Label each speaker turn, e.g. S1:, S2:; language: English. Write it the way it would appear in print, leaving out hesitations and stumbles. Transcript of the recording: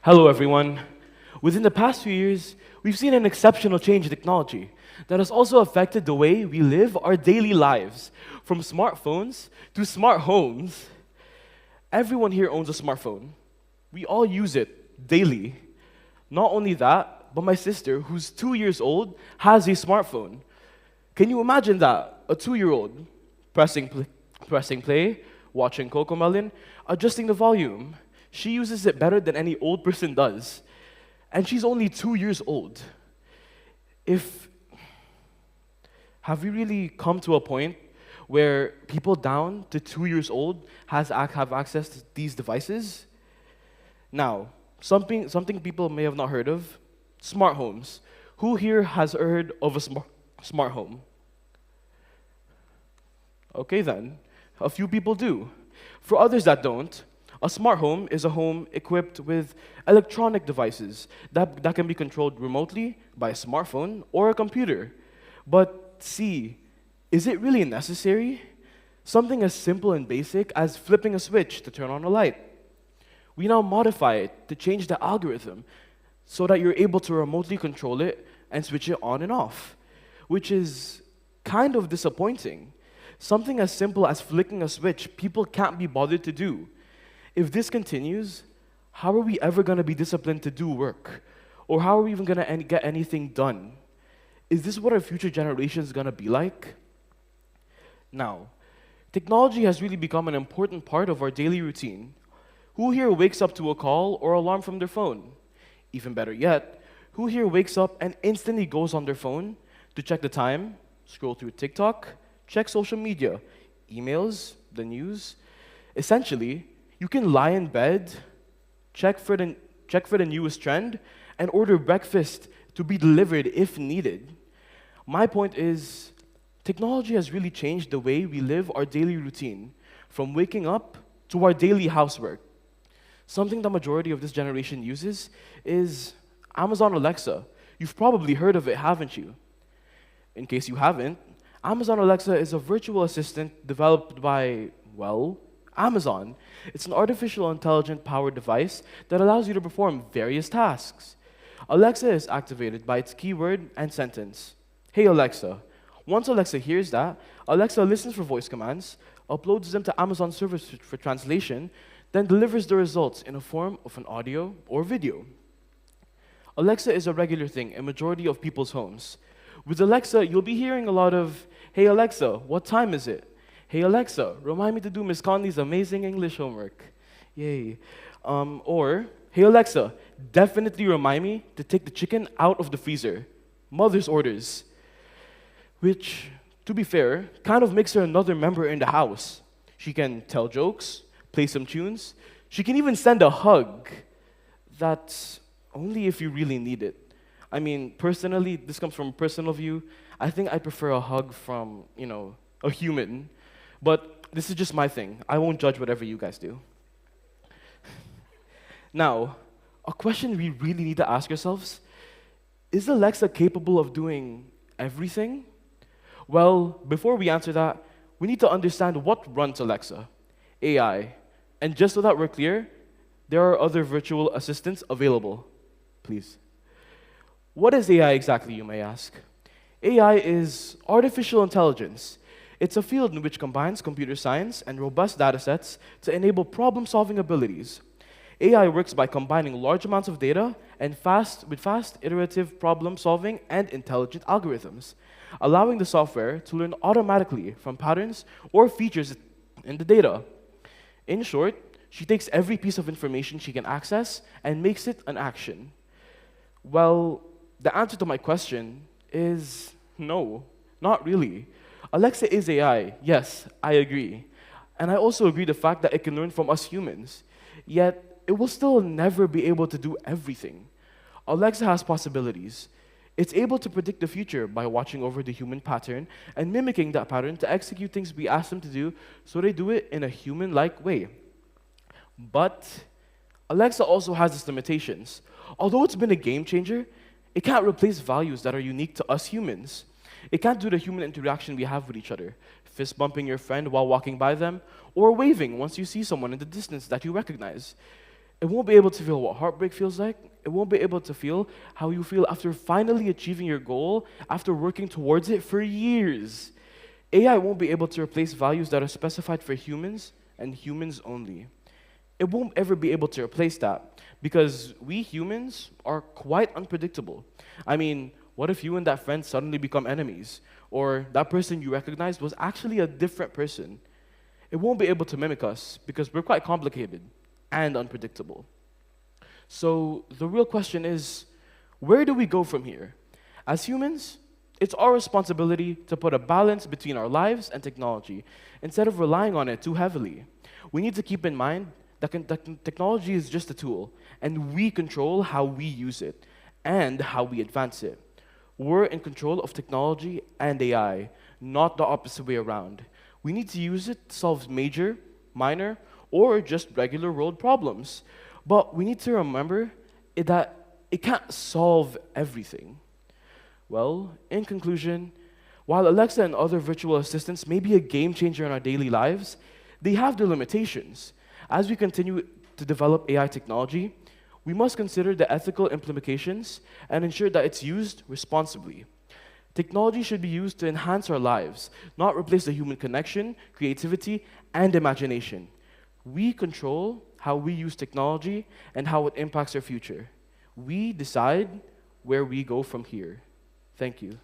S1: Hello, everyone. Within the past few years, we've seen an exceptional change in technology that has also affected the way we live our daily lives, from smartphones to smart homes. Everyone here owns a smartphone. We all use it daily. Not only that, but my sister, who's 2 years old, has a smartphone. Can you imagine that? A 2-year-old pressing play, watching Cocomelon, adjusting the volume. She uses it better than any old person does. And she's only 2 years old. If Have we really come to a point where people down to 2 years old have access to these devices? Now, something people may have not heard of, smart homes. Who here has heard of a smart home? Okay then, a few people do. For others that don't, a smart home is a home equipped with electronic devices that can be controlled remotely by a smartphone or a computer. But see, is it really necessary? Something as simple and basic as flipping a switch to turn on a light. We now modify it to change the algorithm so that you're able to remotely control it and switch it on and off, which is kind of disappointing. Something as simple as flicking a switch, people can't be bothered to do. If this continues, how are we ever going to be disciplined to do work? Or how are we even going to get anything done? Is this what our future generations going to be like? Now, technology has really become an important part of our daily routine. Who here wakes up to a call or alarm from their phone? Even better yet, who here wakes up and instantly goes on their phone to check the time, scroll through TikTok, check social media, emails, the news? Essentially, you can lie in bed, check for the newest trend, and order breakfast to be delivered if needed. My point is, technology has really changed the way we live our daily routine, from waking up to our daily housework. Something the majority of this generation uses is Amazon Alexa. You've probably heard of it, haven't you? In case you haven't, Amazon Alexa is a virtual assistant developed by, well, Amazon. It's an artificial intelligence powered device that allows you to perform various tasks. Alexa is activated by its keyword and sentence. Hey Alexa. Once Alexa hears that, Alexa listens for voice commands, uploads them to Amazon servers for translation, then delivers the results in a form of an audio or video. Alexa is a regular thing in majority of people's homes. With Alexa, you'll be hearing a lot of, "Hey Alexa, what time is it? Hey Alexa, remind me to do Miss Conley's amazing English homework." Yay. Or, "Hey Alexa, definitely remind me to take the chicken out of the freezer." Mother's orders. Which, to be fair, kind of makes her another member in the house. She can tell jokes, play some tunes. She can even send a hug. That's only if you really need it. I mean, personally, this comes from a personal view. I think I prefer a hug from, a human. But this is just my thing. I won't judge whatever you guys do. Now, a question we really need to ask ourselves, is Alexa capable of doing everything? Well, before we answer that, we need to understand what runs Alexa, AI. And just so that we're clear, there are other virtual assistants available. Please. What is AI exactly, you may ask? AI is artificial intelligence. It's a field in which combines computer science and robust datasets to enable problem-solving abilities. AI works by combining large amounts of data and fast, iterative problem-solving and intelligent algorithms, allowing the software to learn automatically from patterns or features in the data. In short, she takes every piece of information she can access and makes it an action. Well, the answer to my question is no, not really. Alexa is AI, yes, I agree. And I also agree the fact that it can learn from us humans. Yet, it will still never be able to do everything. Alexa has possibilities. It's able to predict the future by watching over the human pattern and mimicking that pattern to execute things we ask them to do, so they do it in a human-like way. But Alexa also has its limitations. Although it's been a game changer, it can't replace values that are unique to us humans. It can't do the human interaction we have with each other, fist bumping your friend while walking by them, or waving once you see someone in the distance that you recognize. It won't be able to feel what heartbreak feels like. It won't be able to feel how you feel after finally achieving your goal, after working towards it for years. AI won't be able to replace values that are specified for humans and humans only. It won't ever be able to replace that because we humans are quite unpredictable. I mean, what if you and that friend suddenly become enemies? Or that person you recognized was actually a different person? It won't be able to mimic us because we're quite complicated and unpredictable. So the real question is, where do we go from here? As humans, it's our responsibility to put a balance between our lives and technology instead of relying on it too heavily. We need to keep in mind that technology is just a tool, and we control how we use it and how we advance it. We're in control of technology and AI, not the opposite way around. We need to use it to solve major, minor, or just regular world problems. But we need to remember that it can't solve everything. Well, in conclusion, while Alexa and other virtual assistants may be a game changer in our daily lives, they have their limitations. As we continue to develop AI technology, we must consider the ethical implications and ensure that it's used responsibly. Technology should be used to enhance our lives, not replace the human connection, creativity, and imagination. We control how we use technology and how it impacts our future. We decide where we go from here. Thank you.